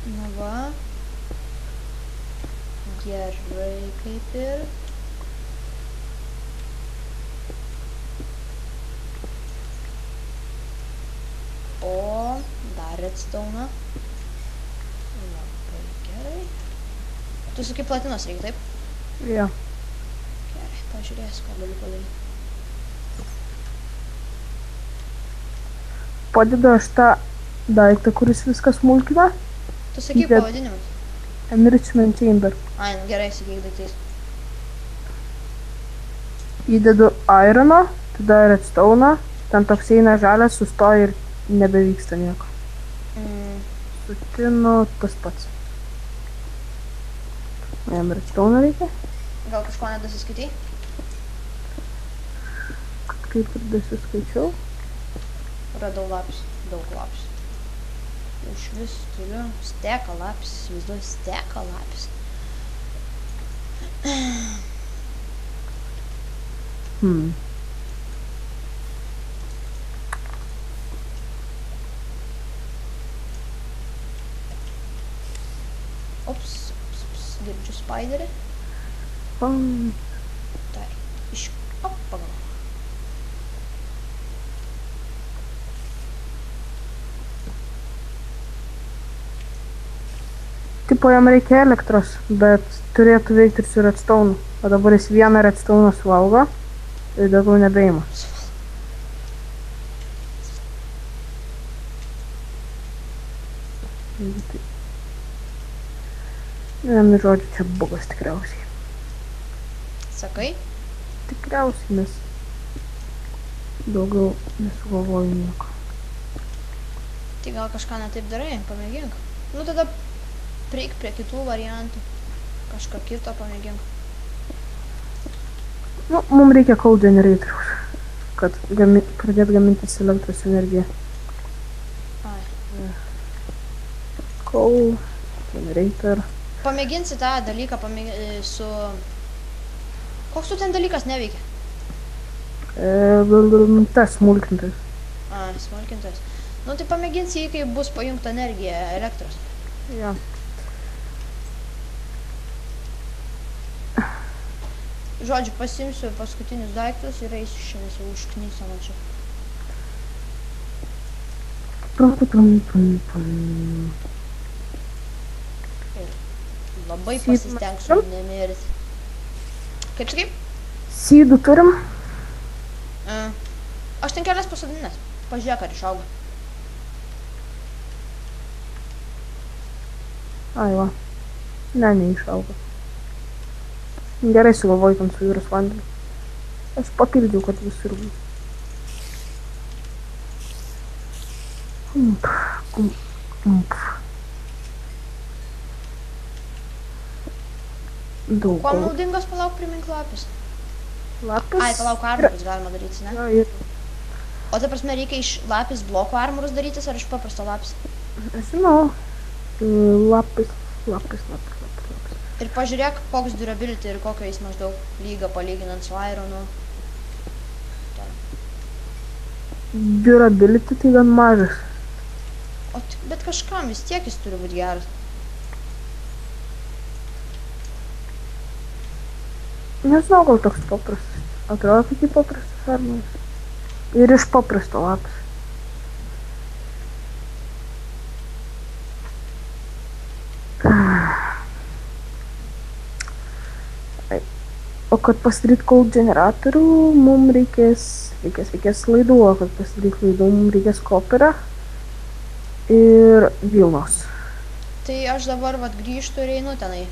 Na va. Gerai kaip ir. O, dar redstone. Labai gerai. Tu sakai platinos reikia, taip? Jo. Gerai, pažiūrėsiu, ką galiu padaryti. Padedu aš tą daiktą, kuris viskas smulkina. Tu sakai Bet- pavadinimus. Enrichment chamber. Ai, nu gerai, sakyk daiktais. Įdedu ironą, tada redstone, ten toks eina žalias, sustoja ir nebevyksta nieko. Sutinu tas pats. Jam redstone reikia, Gal kažko nedasiskaitai? kaip ir dasiskaičiau. Radau lapus, daug lapus. Iš vis turiu steką lapus, įsivaizduoju steką lapus. Ops, girdžiu spiderį. Tai, op, pagal. Tipo jam reikia elektros, bet turėtų veikti ir su redstone. O dabar jis vieną redstone suvalgo ir daugiau nebeima. Vienu žodžiu, čia bugas tikriausiai. Sakai? Tikriausiai, nes daugiau nesugalvoju nieko. Tai gal kažką netaip darai, pamėgink. Nu tada prieik prie kitų variantų. Kažką kito pamėgink. Nu, mums reikia coal generatorius, kad pradėt gamintis elektros energiją. Ai. Coal generator. Pamėginsi tą dalyką su... Koks tu ten dalykas neveikia? Tas smulkintas. A, smulkintas. Nu tai pamėginsi jį, kai bus pajungta energija elektros. Jo. Žodžiu, pasimsiu paskutinius daiktus ir eisiu šiandien jau užknysiu man čia. Ir labai pasistengsiu nemirti. Kaip sakai? Sydų turim? Aš ten kelias pasodinęs. Pažiūrėk, ar išauga. Ai va. Ne, neišauga. Gerai sugalvoju tam su jūros vandeniu. Aš papildžiau, kad visur būtų. Daug. Kuo naudingas palauk primink lapis? Lapis? Ai, palauk armorus galima daryti, ne? Jo, ir... O ta prasme reikia iš lapis bloko armorus darytis ar iš paprasto lapis? Aš žinau. Lapis. Ir pažiūrėk, koks durability ir kokio jis maždaug lyga palyginant su ironu. Durability tai gan mažas. Bet kažkam vis tiek jis turi būti geras. Nežinau, gal toks paprastas. Atrodo, kaip į paprastas armoras. Ir iš paprasto lapis. O kad pasidaryt coal generatorių, mums reikės laidų, o kad pasidaryt laidų, mums reikės koperio ir vilnos. Tai aš dabar vat grįžtu ir einu tenai.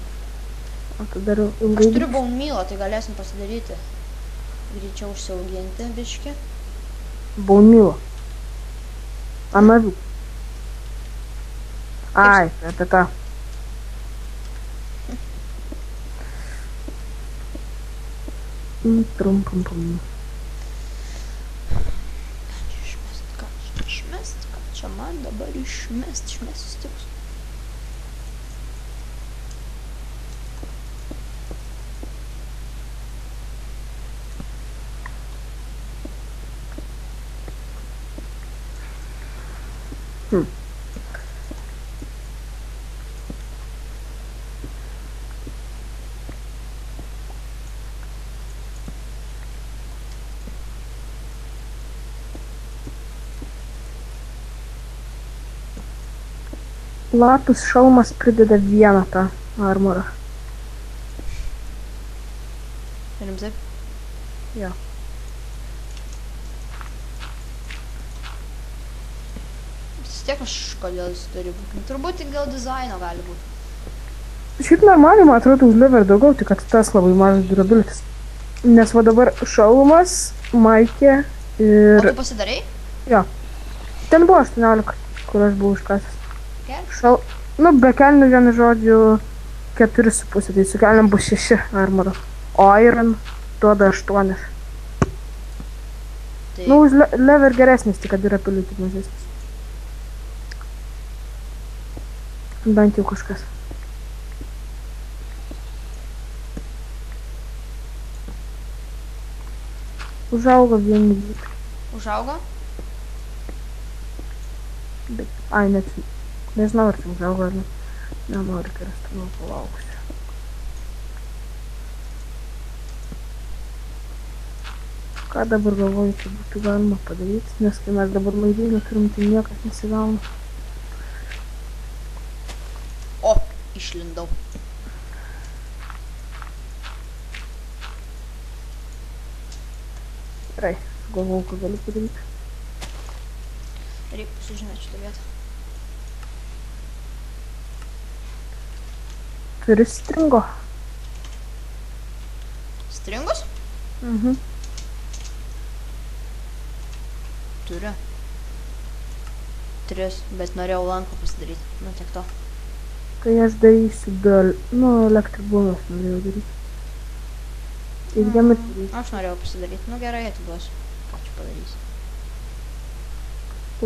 O tada ilgai... Aš turiu bone mealą, tai galėsim pasidaryti. Greičiau užsiauginti biškį. Bone mealą? Ant avių? Ai, apie tą. Ką čia man dabar išmest stiks. Platus šalmas prideda vieną tą armorą. Rimtai? Jo. Vis tiek kažkodėl jis turi būti. Turbūt tik gal dizaino gali būti. Šiaip normaliai, man atrodo, už lever daugiau, tik kad tas labai mažas durabilitis. Nes va dabar šalmas, maikė O ir... tu pasidarai? Jo. Ten buvo 18, kur aš buvau iškasęs. Gerai. Nu, be kelnių vienu žodžiu 4,5, tai su kelniam bus 6 armoro. O iron duoda 8. Tai Nu, už lever geresnis, tik kad yra piliuti mažesnis. Bent jau kažkas. Užaugo vieni vytai. užaugo? Bet, ai, net nežinau, ar čia užaugo, ar ne. Nenoriu, kai aš ten palauksiu. Ką dabar galvoju, čia būtų galima padaryti, nes kai mes dabar laidynį turim, tai niekas nesigauna. O, išlindau. Gerai, sugalvojau, ką galiu padaryti. Reikia pasižymėti šitą vietą. Turi stringo. Stringus? Mhm. Turiu. 3, bet norėjau lanką pasidaryti. Nu, tiek to. Tai aš darysiu elektribūnas norėjau daryti. Ir jam ir daryti. Aš norėjau pasidaryti. Nu, gerai atiduosiu. Ką čia padarysi?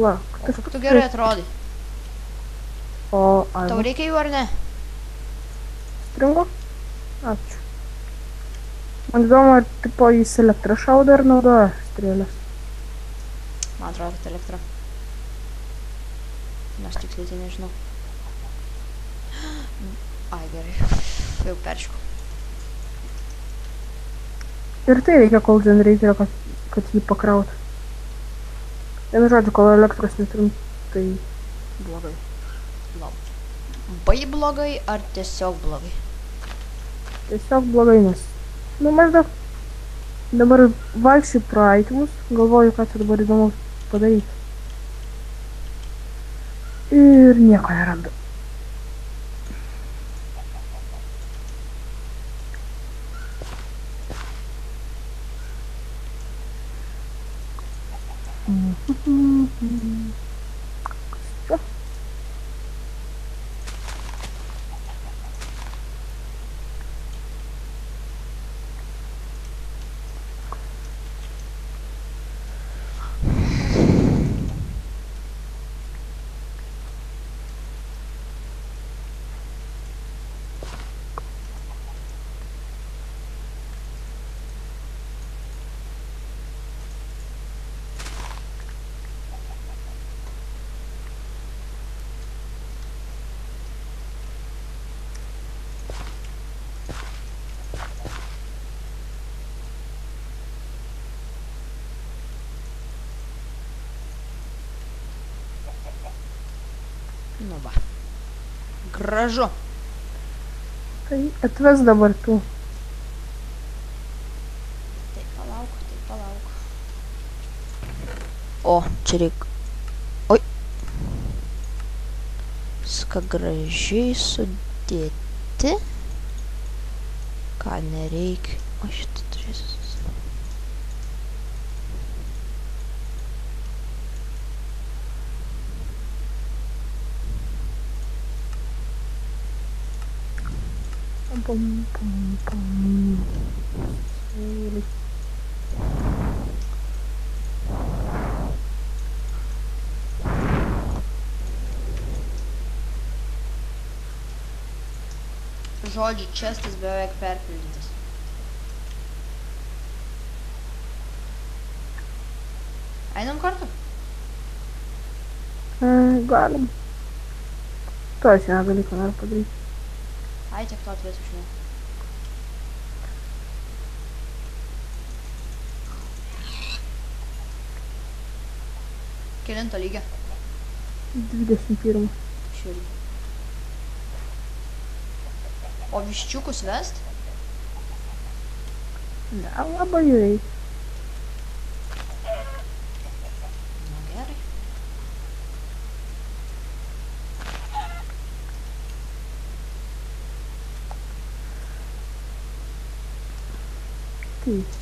La, O kaip tu gerai atrodai. O, Tau reikia jų ar ne? stringo? Ačiū. Man įdomu, ar tipo jis elektrą šaudo ar naudoja strėlės. Man atrodo, kad elektra. Nes tiksliai tai nežinau. Ai, gerai. Jau perškau. Ir tai reikia cold generator'o, kad jį pakrautų. Vienu žodžiu, kol elektros neturim, tai blogai. Labai blogai ar tiesiog blogai? Tiesiog blogai, nes... Nu, maždaug dabar vaikščiu pro aitimus, galvoju, ką čia dabar įdomu padaryti. Ir nieko nerandu. Čia. Nu va. Gražu. Tai atves dabar tų. Tai palauk. O, čia reik. Oi. Viską gražiai sudėti. Ką nereikia. O šitą turėsiu. Pum, pum, pum. Žodžiu, čestas beveik perpildytas. Einam kartu? Galim. To aš vieną dalyką noriu padaryti. Ai, tiek to atvėsiu žinau. Kelinto lygio? 21. Širgi. O viščiukus vest? Nelabai reikia. Nu gerai. Taip.